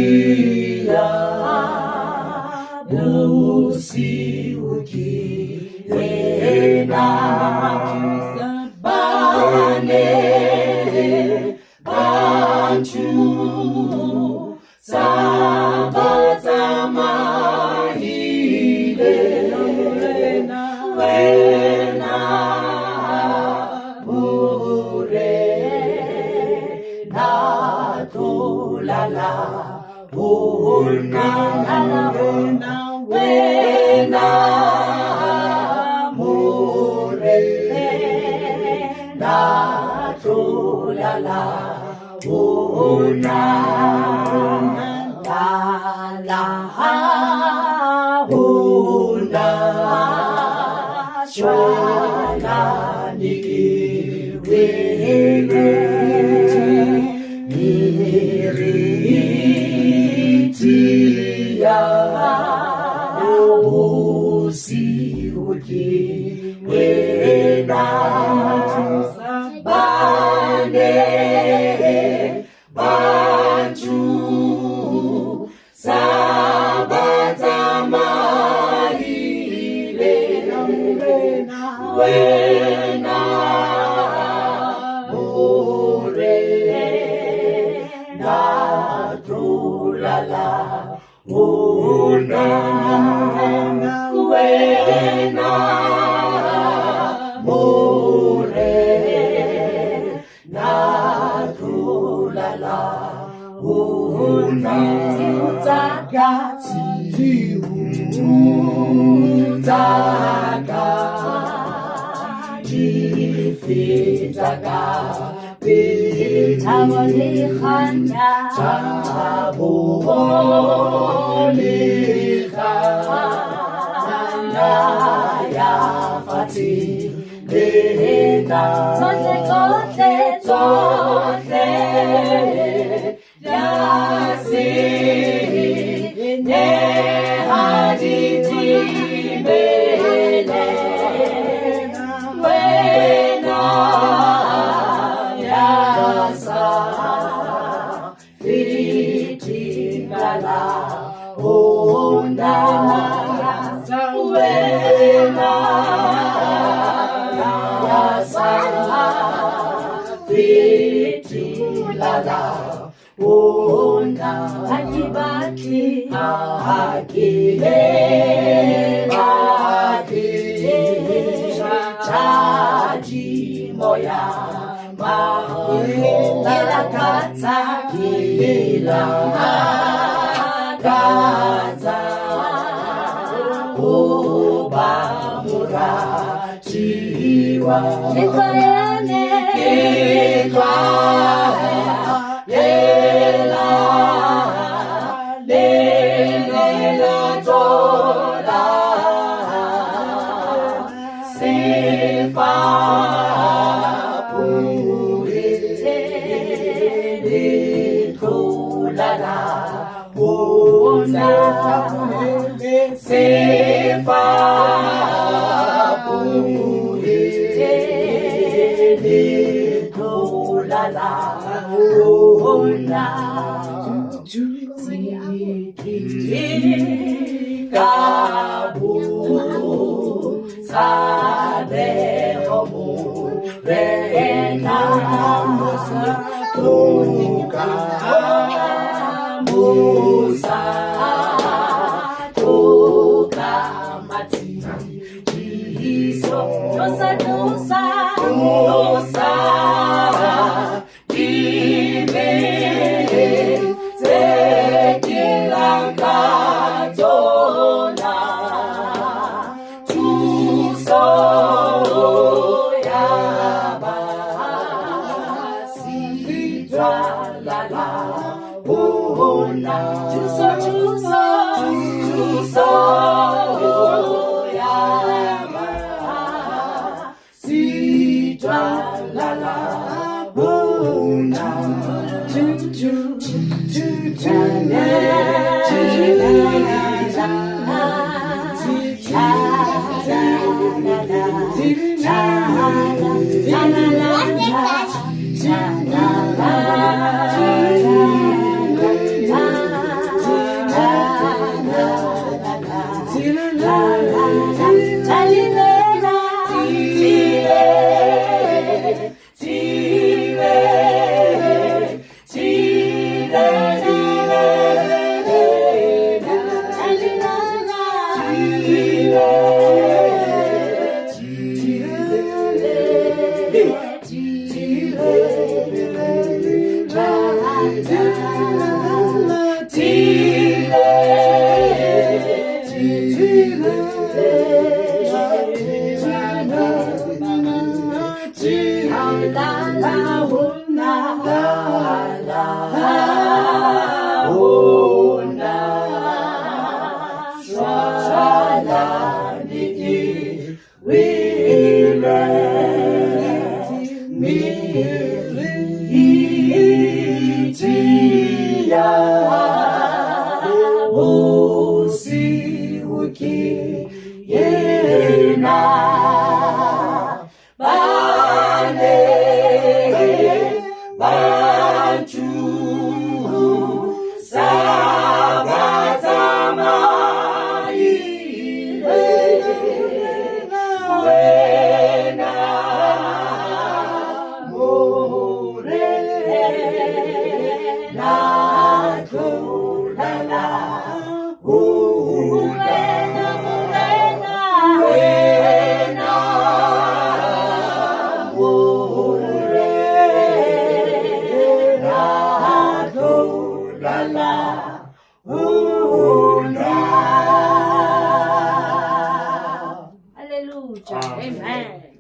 dia usiuki wena bane bantu sabatama hile wena mure na tulala una wena mure na tulala una la una shwala nikiwele niritia usiuki wena bane bantu sabatama hile wena mure na tulala una wena mure na tulala una Fitaka Pitawali Khanya Taboli Khanya Ya Fati Lena Tote Yasi Ne Haditi Bele Onda wena yasa fitulala onda akibaki chaji moya mahila kata kila Gaza Obamura Chiwa Nitayane Kitwa Lela Lela Tola Sefa Puri Tulala Sefa Puri Tulala Una Kabu Sabe Homu Rena Tuka Musa Tuka Mati Jiso Dosa Dime Tekilanga Tona Tuso Yaba Sidra Lala Una Tuso Yaba Sidra Lala Una Una. Hallelujah. Amen.